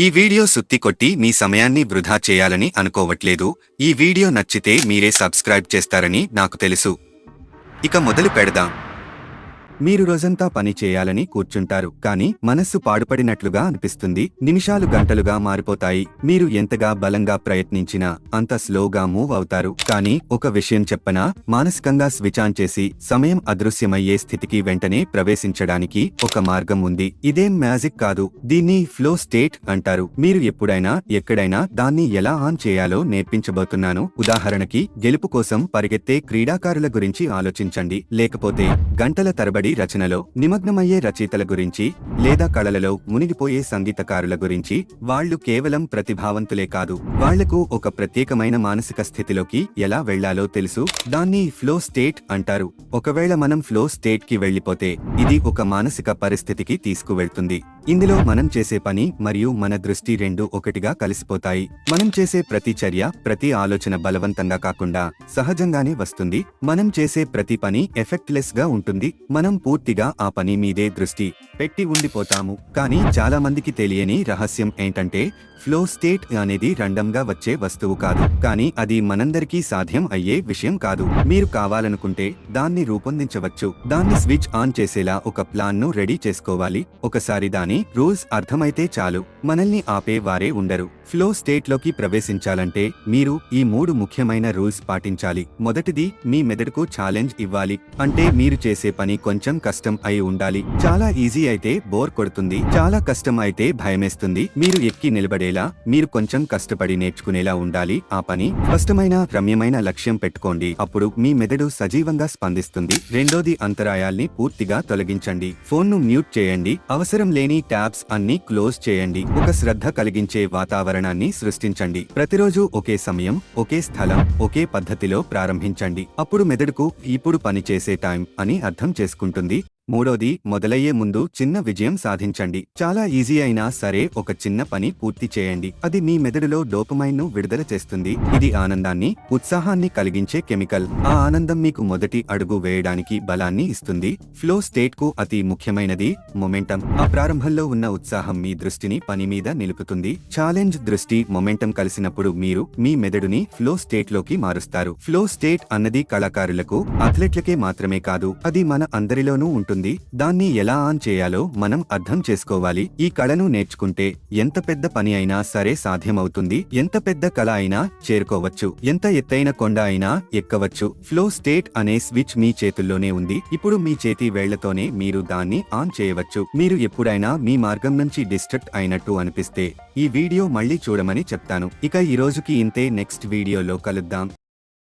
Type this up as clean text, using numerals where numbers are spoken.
ఈ వీడియో సుత్తి కొట్టి మీ సమయాన్ని వృధా చేయాలని అనుకోవట్లేదు. ఈ వీడియో నచ్చితే మీరే సబ్స్క్రైబ్ చేస్తారని నాకు తెలుసు. ఇక మొదలు పెడదాం. మీరు రోజంతా పని చేయాలని కూర్చుంటారు, కానీ మనస్సు పాడుపడినట్లుగా అనిపిస్తుంది. నిమిషాలు గంటలుగా మారిపోతాయి. మీరు ఎంతగా బలంగా ప్రయత్నించినా అంత స్లోగా మూవ్ అవుతారు. కానీ ఒక విషయం చెప్పనా, మానసికంగా స్విచ్ ఆన్ చేసి సమయం అదృశ్యమయ్యే స్థితికి వెంటనే ప్రవేశించడానికి ఒక మార్గం ఉంది. ఇదేం మ్యాజిక్ కాదు, దీన్ని ఫ్లో స్టేట్ అంటారు. మీరు ఎప్పుడైనా ఎక్కడైనా దాన్ని ఎలా ఆన్ చేయాలో నేర్పించబోతున్నాను. ఉదాహరణకి, గెలుపు కోసం పరిగెత్తే క్రీడాకారుల గురించి ఆలోచించండి, లేకపోతే గంటల తరబడి రచనలో నిమగ్నమయ్యే రచయితల గురించి, లేదా కళలలో మునిగిపోయే సంగీతకారుల గురించి. వాళ్లు కేవలం ప్రతిభావంతులే కాదు, వాళ్లకు ఒక ప్రత్యేకమైన మానసిక స్థితిలోకి ఎలా వెళ్లాలో తెలుసు. దాన్ని ఫ్లో స్టేట్ అంటారు. ఒకవేళ మనం ఫ్లో స్టేట్ కి వెళ్లిపోతే ఇది ఒక మానసిక పరిస్థితికి తీసుకువెళ్తుంది. ఇందులో మనం చేసే పని మరియు మన దృష్టి రెండు ఒకటిగా కలిసిపోతాయి. మనం చేసే ప్రతి చర్య, ప్రతి ఆలోచన బలవంతంగా కాకుండా సహజంగానే వస్తుంది. మనం చేసే ప్రతి పని ఎఫెక్ట్లెస్ గా ఉంటుంది. మనం పూర్తిగా ఆ పని మీదే దృష్టి పెట్టి ఉండిపోతాము. కానీ చాలా మందికి తెలియని రహస్యం ఏంటంటే, ఫ్లో స్టేట్ అనేది రండంగా వచ్చే వస్తువు కాదు, కానీ అది మనందరికీ సాధ్యం అయ్యే విషయం కాదు. మీరు కావాలనుకుంటే దాన్ని రూపొందించవచ్చు. దాన్ని స్విచ్ ఆన్ చేసేలా ఒక ప్లాన్ ను రెడీ చేసుకోవాలి. ఒకసారి దాని రూల్స్ అర్థమైతే చాలు, మనల్ని ఆపే వారే ఉండరు. ఫ్లో స్టేట్ లోకి ప్రవేశించాలంటే మీరు ఈ 3 ముఖ్యమైన రూల్స్ పాటించాలి. మొదటిది, మీ మెదడుకు ఛాలెంజ్ ఇవ్వాలి. అంటే మీరు చేసే పని కొంచెం కష్టం అయి ఉండాలి. చాలా ఈజీ అయితే బోర్ కొడుతుంది, చాలా కష్టం అయితే భయమేస్తుంది. మీరు ఎక్కి నిలబడేలా, మీరు కొంచెం కష్టపడి నేర్చుకునేలా ఉండాలి ఆ పని. స్పష్టమైన రమ్యమైన లక్ష్యం పెట్టుకోండి, అప్పుడు మీ మెదడు సజీవంగా స్పందిస్తుంది. రెండోది, అంతరాయాల్ని పూర్తిగా తొలగించండి. ఫోన్ను మ్యూట్ చేయండి, అవసరం లేని ట్యాబ్స్ అన్ని క్లోజ్ చేయండి. ఒక శ్రద్ధ కలిగించే వాతావరణాన్ని సృష్టించండి. ప్రతిరోజు ఒకే సమయం, ఒకే స్థలం, ఒకే పద్ధతిలో ప్రారంభించండి. అప్పుడు మెదడుకు ఇప్పుడు పని చేసే టైం అని అర్థం చేసుకుంటుంది. మూడోది, మొదలయ్యే ముందు చిన్న విజయం సాధించండి. చాలా ఈజీ అయినా సరే ఒక చిన్న పని పూర్తి చేయండి. అది మీ మెదడులో డోపమైన్ ను విడుదల చేస్తుంది. ఇది ఆనందాన్ని, ఉత్సాహాన్ని కలిగించే కెమికల్. ఆ ఆనందం మీకు మొదటి అడుగు వేయడానికి బలాన్ని ఇస్తుంది. ఫ్లో స్టేట్ కు అతి ముఖ్యమైనది మొమెంటం. ఆ ప్రారంభంలో ఉన్న ఉత్సాహం మీ దృష్టిని పని మీద నిలుపుతుంది. ఛాలెంజ్, దృష్టి, మొమెంటం కలిసినప్పుడు మీరు మీ మెదడుని ఫ్లో స్టేట్ లోకి మారుస్తారు. ఫ్లో స్టేట్ అన్నది కళాకారులకు, అథ్లెట్లకే మాత్రమే కాదు, అది మన అందరిలోనూ ఉంటుంది. దాన్ని ఎలా ఆన్ చేయాలో మనం అర్థం చేసుకోవాలి. ఈ కళను నేర్చుకుంటే ఎంత పెద్ద పని అయినా సరే సాధ్యమవుతుంది. ఎంత పెద్ద కళ అయినా చేరుకోవచ్చు. ఎంత ఎత్తైన కొండ అయినా ఎక్కవచ్చు. ఫ్లో స్టేట్ అనే స్విచ్ మీ చేతుల్లోనే ఉంది. ఇప్పుడు మీ చేతి వేళ్లతోనే మీరు దాన్ని ఆన్ చేయవచ్చు. మీరు ఎప్పుడైనా మీ మార్గం నుంచి డిస్ట్రాక్ట్ అయినట్టు అనిపిస్తే ఈ వీడియో మళ్ళీ చూడమని చెప్తాను. ఇక ఈ రోజుకి ఇంతే. నెక్స్ట్ వీడియోలో కలుద్దాం.